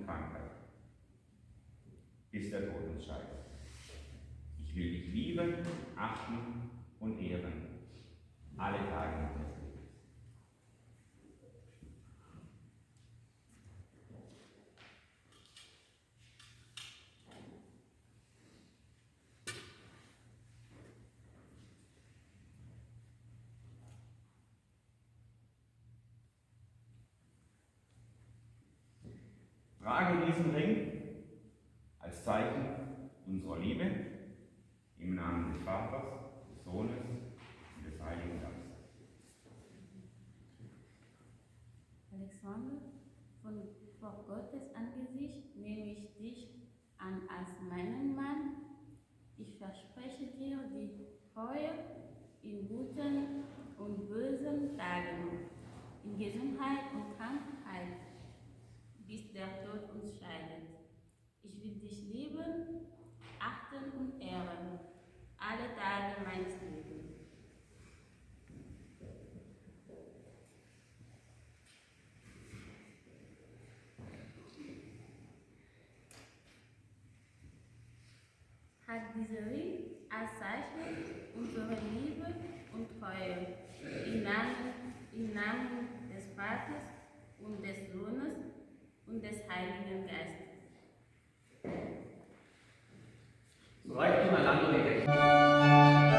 und Krankheit, bis der Tod uns scheidet. Ich will dich lieben, achten und ehren, alle Tage meines Lebens. Trage diesen Ring als Zeichen unserer Liebe im Namen des Vaters, des Sohnes und des Heiligen Geistes. Alexander, vor Gottes Angesicht nehme ich dich an als meinen Mann. Ich verspreche dir die Treue in guten und bösen Tagen, in Gesundheit und Krankheit, bis der Tod uns scheidet. Ich will dich lieben, achten und ehren, alle Tage meines Lebens. Hat dieser Ring als Zeichen unsere Liebe und Treue im Namen des Vaters und des Sohnes und des Heiligen Geistes. So reicht nebeneinander die Decke.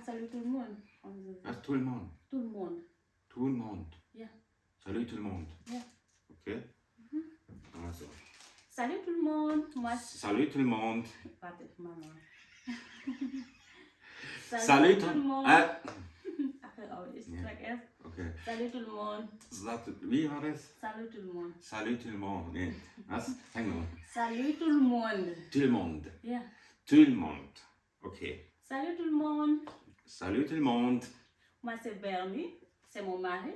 Salut tout le monde. Also tout le monde. Tout le monde. Tout le monde. Ja. Salut tout le monde. Ja. Okay? Also. Salut tout le monde. Moi, Salut tout le monde. warte, Mama. Salut tout le monde. Ah, Ach, hör auf, ich Ja. sag erst. okay. Salut tout le monde. Wie war das? Salut tout le monde. Salut tout le monde. Nee. Was? Sag mal. Salut tout le monde. Tout le monde. Ja. Tout le monde. Okay. Salut tout le monde. Salut tout le monde. Moi, c'est Bernie. C'est mon mari.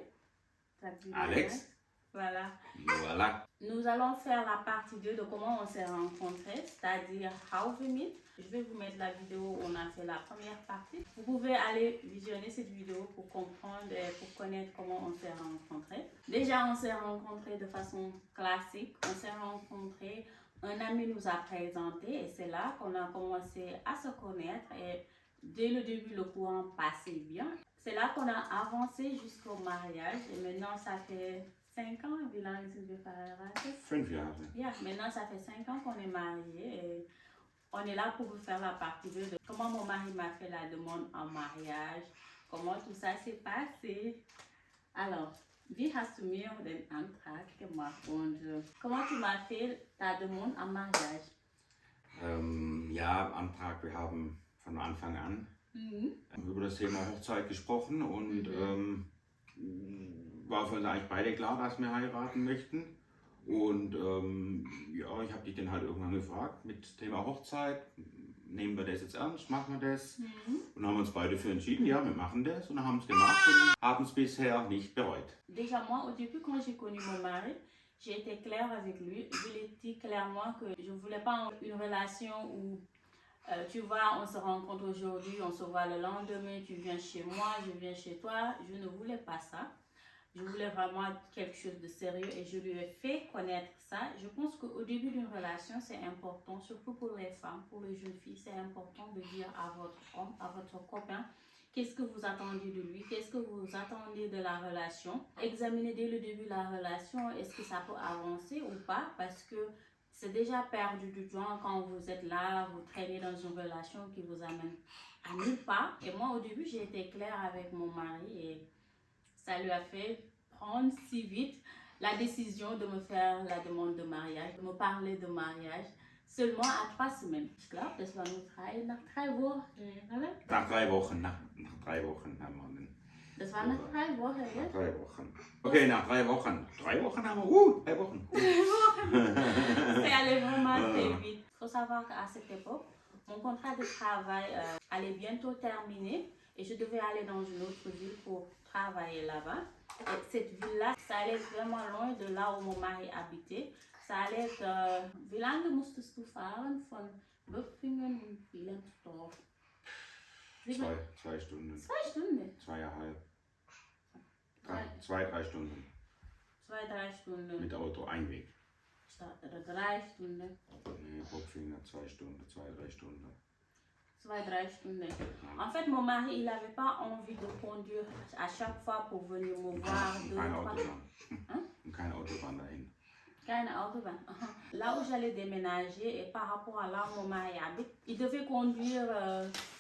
Alex. Voilà. Voilà. Nous allons faire la partie 2 de comment on s'est rencontrés, c'est-à-dire How we meet. Je vais vous mettre la vidéo où on a fait la première partie. Vous pouvez aller visionner cette vidéo pour comprendre et pour connaître comment on s'est rencontrés. Déjà, on s'est rencontrés de façon classique. On s'est rencontrés, un ami nous a présenté et c'est là qu'on a commencé à se connaître. Et dès le début, le courant passait bien. C'est là qu'on a avancé jusqu'au mariage et maintenant ça fait 5 ans, wie lange sind wir verheiratet? 5 Jahre. Yeah, maintenant ça fait 5 ans qu'on est mariés et on est là pour vous faire la partie 2 de comment mon mari m'a fait la demande en mariage, comment tout ça s'est passé. Alors, wie hast du mir den Antrag gemacht und comment tu m'as fait ta demande en mariage? Ja, Antrag, wir haben von Anfang an über das Thema Hochzeit gesprochen und war für uns eigentlich beide klar, dass wir heiraten möchten. Und ja, ich habe dich dann halt irgendwann gefragt mit Thema Hochzeit, nehmen wir das jetzt ernst, machen wir das? Und haben uns beide für entschieden, ja, wir machen das und haben es gemacht und haben es bisher nicht bereut. Déjà, moi, au début, quand j'ai connu mon mari, j'ai été claire avec lui. Je lui ai dit clairement que je ne voulais pas une relation où, tu vois, on se rencontre aujourd'hui, on se voit le lendemain, tu viens chez moi, je viens chez toi. Je ne voulais pas ça. Je voulais vraiment quelque chose de sérieux et je lui ai fait connaître ça. Je pense qu'au début d'une relation, c'est important, surtout pour les femmes, pour les jeunes filles, c'est important de dire à votre homme, à votre copain, qu'est-ce que vous attendiez de lui, qu'est-ce que vous attendez de la relation. Examinez dès le début la relation, est-ce que ça peut avancer ou pas, parce que c'est déjà perdu du temps quand vous êtes là, vous traînez dans une relation qui vous amène à nulle part. Et moi, au début, j'ai été claire avec mon mari et ça lui a fait prendre si vite la décision de me faire la demande de mariage, de me parler de mariage, seulement à 3 semaines. Ich glaube, das war nur nach 3 Wochen, oder? Nach 3 Wochen, nach 3 Wochen haben wir dann. Das war nach 3 Wochen, ja? Nach 3 Wochen. Okay, nach 3 Wochen. 3 Wochen haben wir, 3 Wochen. C'est allé vraiment très vite. Il faut savoir qu'à cette époque, mon contrat de travail allait bientôt terminer et je devais aller dans une autre ville pour travailler là-bas. Et cette ville-là, ça allait être vraiment loin de là où mon mari habitait. Ça allait être, wie lange musstest du fahren von Böffingen und Wilhelmsdorf? 2 Stunden. 2 Stunden. 2,5. 2-3 Stunden. 2-3 Stunden. Mit Auto, ein Weg. Ich dachte, 3 Stunden. Nee, Böffingen 2 Stunden, 2-3 Stunden. 2-3 Stunden. En fait, mon mari, il n'avait pas envie de conduire à chaque fois pour venir me voir. Keine Autobahn. Hein? Und keine Autobahn dahin. Keine Autobahn. Là où j'allais déménager et par rapport à là où mon mari habite, il devait conduire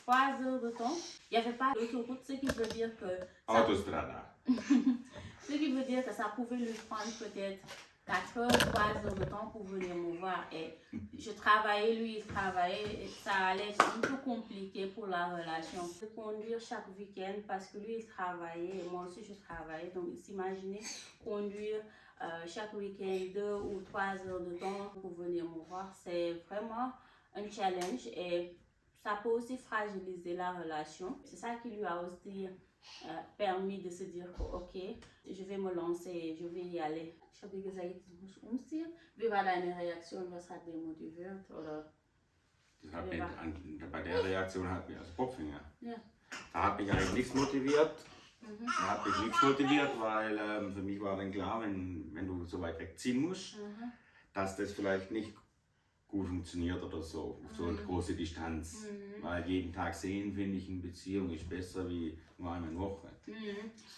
3 heures de temps. Il n'y avait pas d'autoroute, ce qui veut dire que... Autostrada. Ce qui veut dire que ça pouvait lui prendre peut-être 4 heures, 3 heures de temps pour venir me voir. Et je travaillais, lui il travaillait, et ça allait être un peu compliqué pour la relation. De conduire chaque week-end parce que lui il travaillait et moi aussi je travaillais. Donc s'imaginer conduire chaque week-end 2 ou 3 heures de temps pour venir me voir, c'est vraiment un challenge et ça peut aussi fragiliser la relation. C'est ça qui lui a aussi permis de se dire que ok, je vais me lancer, je vais y aller. Ich habe gesagt, ich muss umziehen. Wie war deine Reaktion? Was hat dich motiviert? Oder? Das hat mich bei der Reaktion hat mich, also Böffingen. Ja. Da hat mich eigentlich nichts motiviert. Da hat mich nichts motiviert, weil für mich war dann klar, wenn du so weit wegziehen musst, dass das vielleicht nicht gut funktioniert oder so, auf so eine große Distanz. Weil jeden Tag sehen, finde ich, in Beziehung ist besser wie nur einmal in der Woche.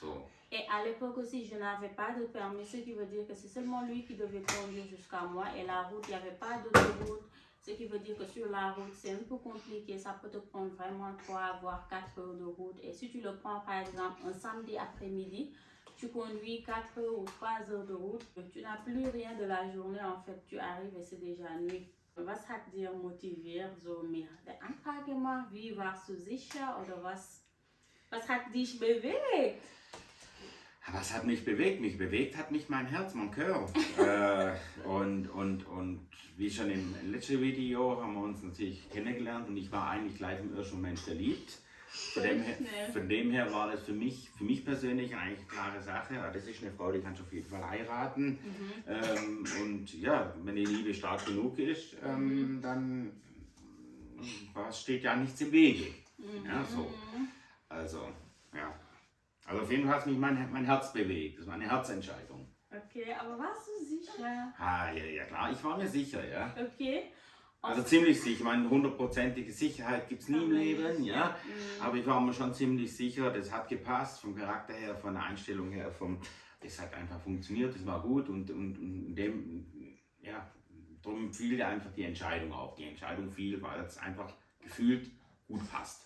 So. Et à l'époque aussi, je n'avais pas de permis, ce qui veut dire que c'est seulement lui qui devait conduire jusqu'à moi. Et la route, il n'y avait pas d'autoroute, ce qui veut dire que sur la route, c'est un peu compliqué. Ça peut te prendre vraiment 3 voire 4 heures de route. Et si tu le prends par exemple un samedi après-midi, tu conduis 4 heures ou 3 heures de route, tu n'as plus rien de la journée en fait. Tu arrives et c'est déjà nuit. Was hat dir motiviert, so mehr der Antrag gemacht? Wie warst du sicher oder was hat dich bewegt? Was hat mich bewegt? Mich bewegt hat mich mein Herz, mein Körper. Und wie schon im letzten Video haben wir uns natürlich kennengelernt und ich war eigentlich gleich im ersten Moment verliebt. Von dem her war das für mich persönlich eigentlich eine klare Sache. Ja, das ist eine Frau, die kannst du auf jeden Fall heiraten. Und ja, wenn die Liebe stark genug ist, dann steht ja nichts im Wege. Ja, so. Also, ja. Also auf jeden Fall hat mich mein Herz bewegt. Das war eine Herzentscheidung. Okay, aber warst du sicher? Ja klar, ich war mir sicher, ja. Okay. Also ziemlich sicher. Ich meine, 100%ige Sicherheit gibt es nie im Leben, ja. Aber ich war mir schon ziemlich sicher, das hat gepasst, vom Charakter her, von der Einstellung her, das hat einfach funktioniert, das war gut und darum fiel ja einfach die Entscheidung auf. Die Entscheidung fiel, weil es einfach gefühlt gut passt.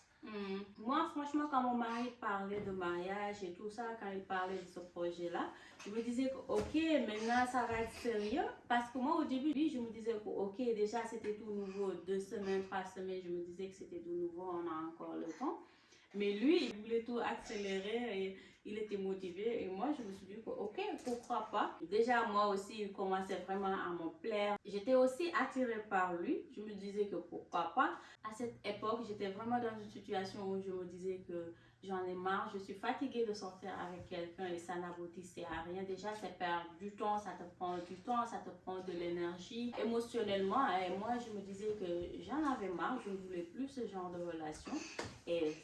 Moi, franchement, quand mon mari parlait de mariage et tout ça, quand il parlait de ce projet-là, je me disais que ok, maintenant ça va être sérieux. Parce que moi, au début, je me disais que ok, déjà c'était tout nouveau, 2 semaines, 3 semaines, je me disais que c'était tout nouveau, on a encore le temps. Mais lui, il voulait tout accélérer et il était motivé et moi je me suis dit que ok, pourquoi pas. Déjà moi aussi il commençait vraiment à me plaire. J'étais aussi attirée par lui, je me disais que pourquoi pas. À cette époque j'étais vraiment dans une situation où je me disais que j'en ai marre, je suis fatiguée de sortir avec quelqu'un et ça n'aboutissait à rien. Déjà c'est perdre du temps, ça te prend du temps, ça te prend de l'énergie émotionnellement. Et moi je me disais que j'en avais marre, je ne voulais plus ce genre de relation. Et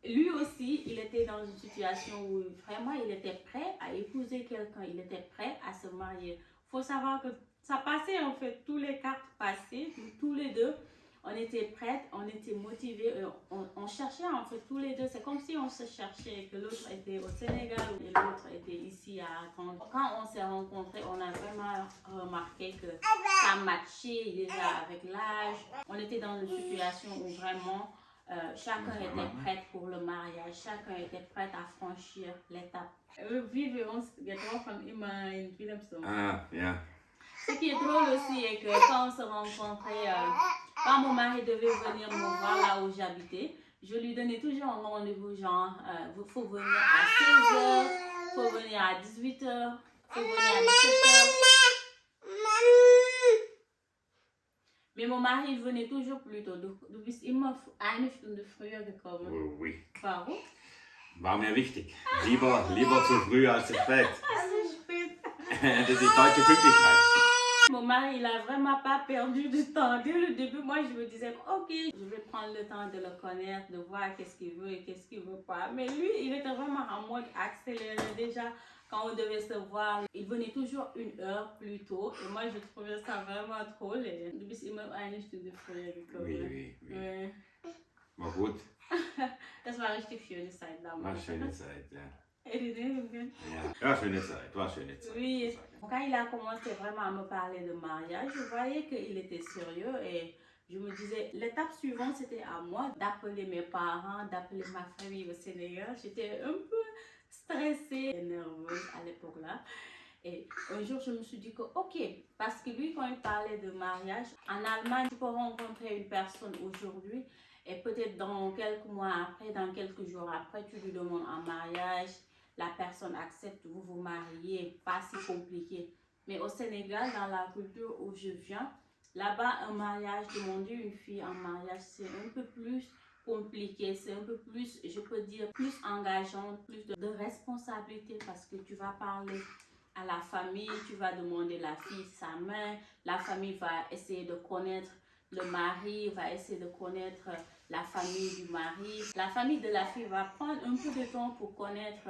lui aussi, il était dans une situation où vraiment il était prêt à épouser quelqu'un, il était prêt à se marier. Il faut savoir que ça passait en fait, tous les cartes passaient, tous les deux, on était prêts, on était motivés, on cherchait en fait tous les deux, c'est comme si on se cherchait, que l'autre était au Sénégal et l'autre était ici à attendre. Quand on s'est rencontrés, on a vraiment remarqué que ça matchait déjà avec l'âge. On était dans une situation où vraiment chacun était prêt pour le mariage, chacun était prêt à franchir l'étape. Wie wir uns getroffen immer in Wilhelmsdorf. Ah, ja. Ce qui est drôle aussi est que quand on se rencontrait, quand mon mari devait venir me voir là où j'habitais, je lui donnais toujours un rendez-vous genre, il faut venir à 16h, il faut venir à 18h, il faut venir à 17h. Mais mon mari, il venait toujours plus tôt. Du bist immer eine Stunde früher gekommen. Oh, oui. Warum? War mir wichtig. Lieber zu früh als zu spät. Also spät. Das ist die deutsche Pünktlichkeit. Mon mari, il a vraiment pas perdu de temps. Dès le début, moi, je me disais, ok, je vais prendre le temps de le connaître, de voir qu'est-ce qu'il veut et qu'est-ce qu'il veut pas. Mais lui, il était vraiment en mode accéléré déjà. Quand on devait se voir, il venait toujours 1 heure plus tôt. Et moi, je trouvais ça vraiment drôle. Et du bist immer eine Stunde früher gekommen. Oui. Ouais. War gut. Das war richtig schöne Zeit War damals. schöne Zeit, ja. Ja. Ja, schöne Zeit, war schöne Zeit. Oui, quand il a commencé vraiment à me parler de mariage, je voyais qu'il était sérieux et je me disais, l'étape suivante, c'était à moi d'appeler mes parents, d'appeler ma famille au Sénégal. J'étais un peu stressée et nerveuse à l'époque-là. Et un jour, je me suis dit que, ok, parce que lui, quand il parlait de mariage, en Allemagne, tu peux rencontrer une personne aujourd'hui et peut-être dans quelques mois après, dans quelques jours après, tu lui demandes un mariage, la personne accepte, vous vous mariez, pas si compliqué. Mais au Sénégal, dans la culture où je viens, là-bas, un mariage, demander une fille en mariage, c'est un peu plus compliqué, c'est un peu plus, je peux dire, plus engageant, plus de responsabilité parce que tu vas parler à la famille, tu vas demander la fille sa main, la famille va essayer de connaître le mari, va essayer de connaître la famille du mari. La famille de la fille va prendre un peu de temps pour connaître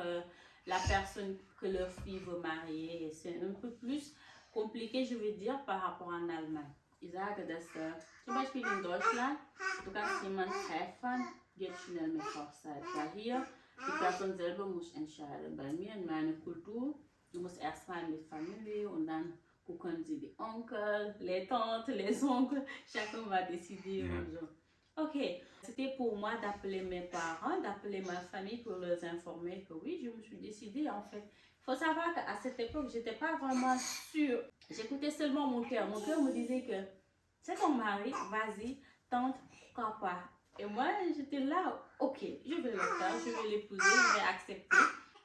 la personne que leur fille veut marier. C'est un peu plus compliqué, je veux dire, par rapport en Allemagne. Ich sage, dass zum Beispiel in Deutschland, du kannst jemanden treffen, geht schnell mit Hochzeit. Weil hier, die Person selber muss entscheiden. Bei mir in meiner Kultur, du musst erstmal mit Familie und dann gucken sie die Onkel, les tantes, les oncles, chacun va décider. Ok, c'était pour moi d'appeler mes parents, d'appeler ma famille pour leur informer que oui, je me suis décidée en fait. Il faut savoir qu'à cette époque, je n'étais pas vraiment sûre. J'écoutais seulement mon cœur. Mon cœur me disait que c'est ton mari, vas-y, tente, pourquoi pas. Et moi, j'étais là, ok, je vais le faire, je vais l'épouser, je vais accepter.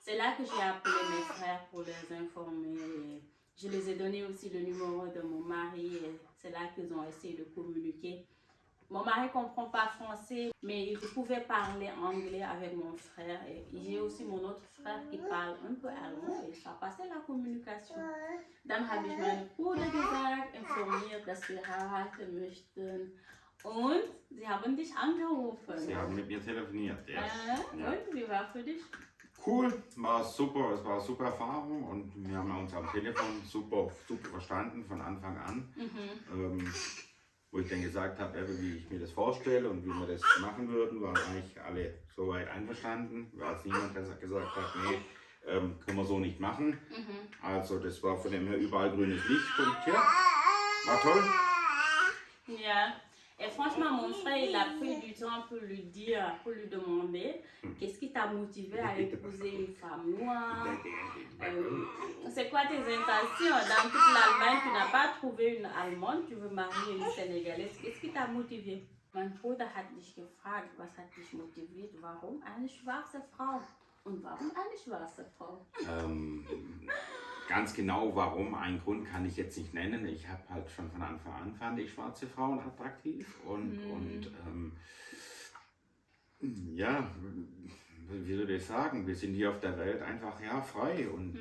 C'est là que j'ai appelé mes frères pour les informer. Je les ai donné aussi le numéro de mon mari. C'est là qu'ils ont essayé de communiquer. Mon mari ne comprend pas français, mais il pouvait parler anglais avec mon frère. Et j'ai aussi mon autre frère qui parle un peu allemand et ça passait la communication. Dann habe ich meinem Bruder gesagt, informiert, dass wir heiraten möchten. Und sie haben dich angerufen. Sie haben mit mir telefoniert, ja. Und wie war für dich? Cool, war super, es war eine super Erfahrung und wir haben uns am Telefon super verstanden von Anfang an. Wo ich dann gesagt habe, wie ich mir das vorstelle und wie wir das machen würden, waren eigentlich alle soweit einverstanden, weil es niemand gesagt hat, nee, können wir so nicht machen. Also das war von dem her überall grünes Licht und ja, war toll. Ja. Et franchement, mon frère, il a pris du temps pour lui dire, pour lui demander qu'est-ce qui t'a motivé à épouser une femme noire. C'est quoi tes intentions? Dans toute l'Allemagne, tu n'as pas trouvé une Allemande, tu veux marier une Sénégalaise. Qu'est-ce qui t'a motivé? Mein Bruder hat dich gefragt, was hat dich motiviert? Warum eine schwarze Frau? Und warum eine schwarze Frau? Ganz genau warum, einen Grund kann ich jetzt nicht nennen. Ich habe halt schon von Anfang an fand ich schwarze Frauen attraktiv und ja, wie soll ich sagen, wir sind hier auf der Welt einfach ja frei und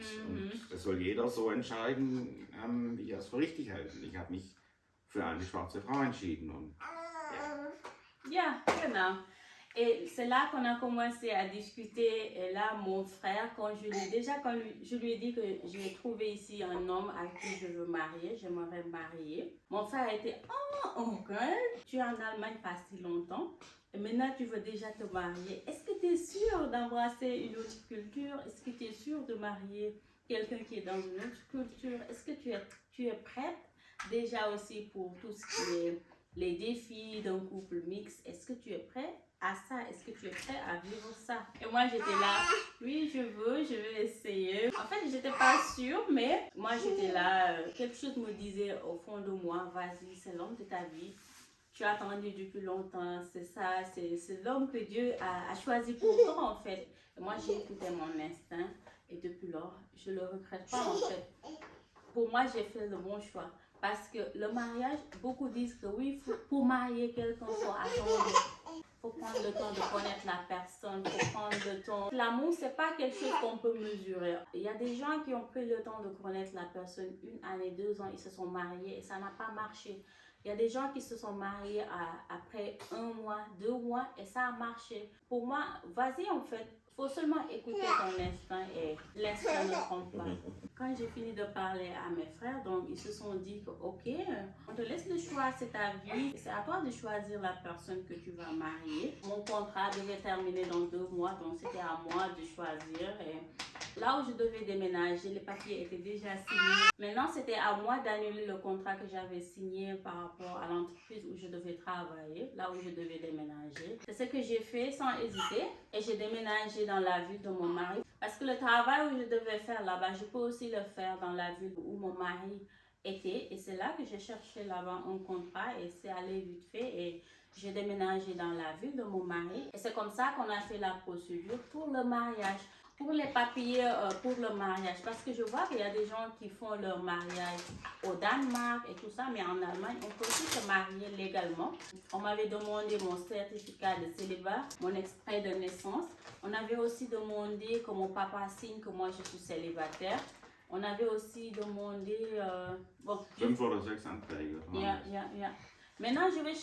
das soll jeder so entscheiden, wie er es für richtig hält. Ich habe mich für eine schwarze Frau entschieden und Ja, genau. Et c'est là qu'on a commencé à discuter. Et là, mon frère, quand je lui ai dit que j'ai trouvé ici un homme à qui je veux marier, j'aimerais me marier. Mon frère a été, oh, oncle, tu es en Allemagne pas si longtemps. Et maintenant, tu veux déjà te marier. Est-ce que tu es sûr d'embrasser une autre culture? Est-ce que tu es sûr de marier quelqu'un qui est dans une autre culture? Est-ce que tu es prête déjà aussi pour tout ce qui est les défis d'un couple mixte? Est-ce que tu es prêt à ça? Est-ce que tu es prêt à vivre ça? Et moi, j'étais là, oui, je vais essayer. En fait, j'étais pas sûre, mais moi, j'étais là, quelque chose me disait au fond de moi, vas-y, c'est l'homme de ta vie. Tu as attendu depuis longtemps, c'est ça, c'est l'homme que Dieu a choisi pour toi, en fait. Et moi, j'ai écouté mon instinct, et depuis lors, je ne le regrette pas, en fait. Pour moi, j'ai fait le bon choix. Parce que le mariage, beaucoup disent que oui, pour marier quelqu'un, il faut attendre. Il faut prendre le temps de connaître la personne, il faut prendre le temps. L'amour, ce n'est pas quelque chose qu'on peut mesurer. Il y a des gens qui ont pris le temps de connaître la personne 1 année, 2 ans, ils se sont mariés et ça n'a pas marché. Il y a des gens qui se sont mariés après 1 mois, 2 mois et ça a marché. Pour moi, vas-y en fait. Il faut seulement écouter ton instinct et l'instinct ne trompe pas. Quand j'ai fini de parler à mes frères, donc ils se sont dit que ok, on te laisse le choix, c'est ta vie, c'est à toi de choisir la personne que tu vas marier. Mon contrat devait terminer dans 2 mois, donc c'était à moi de choisir. Et là où je devais déménager, les papiers étaient déjà signés. Maintenant, c'était à moi d'annuler le contrat que j'avais signé par rapport à l'entreprise où je devais travailler, là où je devais déménager. C'est ce que j'ai fait sans hésiter et j'ai déménagé dans la ville de mon mari. Parce que le travail où je devais faire là-bas, je peux aussi le faire dans la ville où mon mari était. Et c'est là que j'ai cherché là-bas un contrat et c'est allé vite fait. Et j'ai déménagé dans la ville de mon mari. Et c'est comme ça qu'on a fait la procédure pour le mariage. Pour les papiers pour le mariage, parce que je vois qu'il y a des gens qui font leur mariage au Danemark et tout ça, mais en Allemagne, on peut aussi se marier légalement. On m'avait demandé mon certificat de célibat, mon extrait de naissance. On avait aussi demandé que mon papa signe que moi je suis célibataire. On avait aussi demandé... bon, 5 oder 6 Anträge. Ja. Maintenant, je vais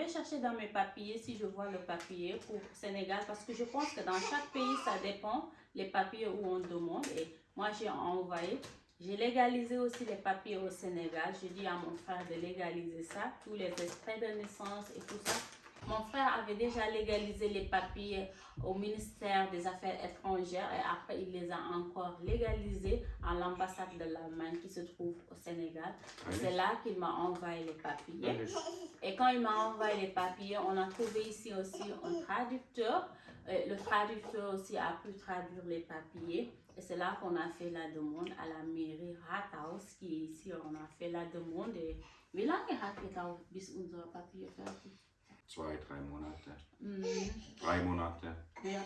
chercher dans mes papiers, si je vois le papier pour Sénégal, parce que je pense que dans chaque pays, ça dépend les papiers où on demande. Et moi, j'ai envoyé. J'ai légalisé aussi les papiers au Sénégal. J'ai dit à mon frère de légaliser ça, tous les extraits de naissance et tout ça. Mon frère avait déjà légalisé les papiers au ministère des Affaires étrangères et après il les a encore légalisés à l'ambassade de l'Allemagne qui se trouve au Sénégal. C'est là qu'il m'a envoyé les papiers. Et quand il m'a envoyé les papiers, on a trouvé ici aussi un traducteur. Le traducteur aussi a pu traduire les papiers. Et c'est là qu'on a fait la demande à la mairie Rathaus qui est ici. On a fait la demande. Et wie lange hat gedauert, bis unser Papier fertig? 2-3 Monate. 3 Monate. Ja.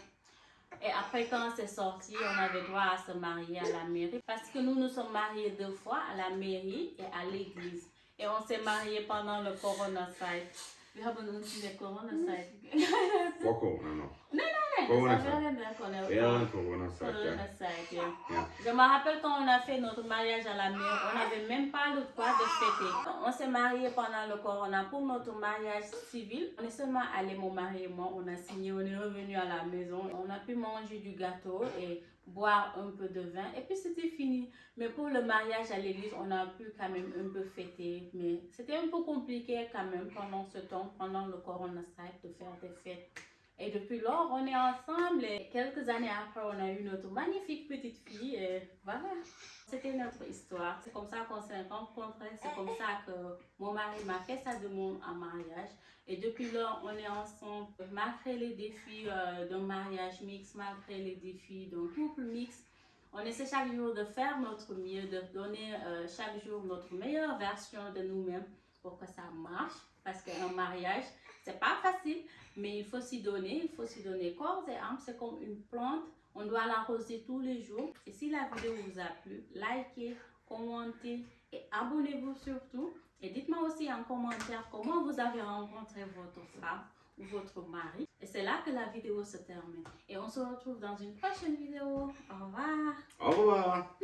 Et après, quand c'est sorti, on avait droit à se marier à la mairie. Parce que nous sommes mariés 2 fois, à la mairie et à l'église. Et on s'est mariés pendant le Corona-Zeit. Wir haben uns in der Corona-Zeit. Vor Corona noch. Nein, Corona-Zeit. ça vient de Corona. Während Corona-Zeit, ja. Corona-Zeit, ja. Ja. Je me rappelle quand on a fait notre mariage à la mairie, on n'avait même pas le droit de fêter. On s'est mariés pendant le Corona. Pour notre mariage civil, on est seulement allé, mon mari et moi, on a signé, on est revenu à la maison. On a pu manger du gâteau et boire un peu de vin et puis c'était fini. Mais pour le mariage à l'église, on a pu quand même un peu fêter. Mais c'était un peu compliqué quand même pendant ce temps, pendant le Corona-Zeit, de faire des fêtes. Et depuis lors, on est ensemble et quelques années après, on a eu notre magnifique petite fille et voilà. C'était notre histoire. C'est comme ça qu'on s'est rencontrés. C'est comme ça que mon mari m'a fait sa demande en mariage. Et depuis lors, on est ensemble. Malgré les défis d'un mariage mixte, malgré les défis d'un couple mixte, on essaie chaque jour de faire notre mieux, de donner chaque jour notre meilleure version de nous-mêmes pour que ça marche. Parce qu'un mariage, c'est pas facile, mais il faut s'y donner corps et âme. C'est comme une plante. On doit l'arroser tous les jours. Et si la vidéo vous a plu, likez, commentez et abonnez-vous surtout. Et dites-moi aussi en commentaire comment vous avez rencontré votre femme ou votre mari. Et c'est là que la vidéo se termine. Et on se retrouve dans une prochaine vidéo. Au revoir. Au revoir.